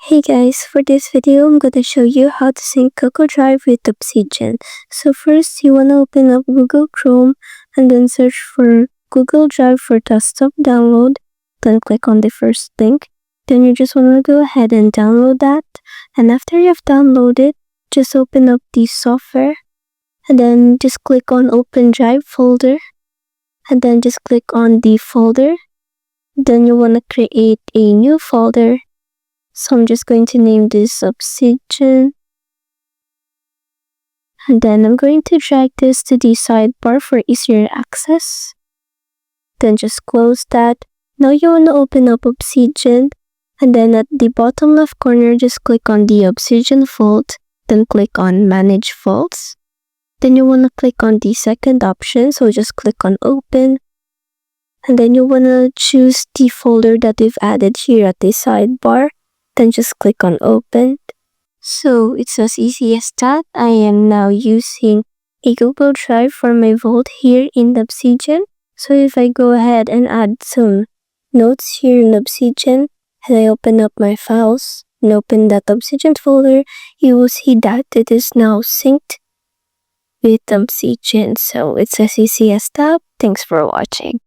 Hey guys, for this video, I'm gonna show you how to sync Google Drive with Obsidian. So first, you wanna open up Google Chrome and then search for Google Drive for desktop download. Then click on the first link. Then you just wanna go ahead and download that. And after you've downloaded, just open up the software and then just click on Open Drive folder. And then just click on the folder. Then you wanna create a new folder. So I'm just going to name this Obsidian. And then I'm going to drag this to the sidebar for easier access. Then just close that. Now you want to open up Obsidian. And then at the bottom left corner, just click on the Obsidian vault. Then click on Manage Vaults. Then you want to click on the second option. So just click on Open. And then you want to choose the folder that we've added here at the sidebar. Then just click on Open. So it's as easy as that. I am now using a Google Drive for my vault here in Obsidian. So if I go ahead and add some notes here in Obsidian and I open up my files and open that Obsidian folder, you will see that it is now synced with Obsidian. So it's as easy as that. Thanks for watching.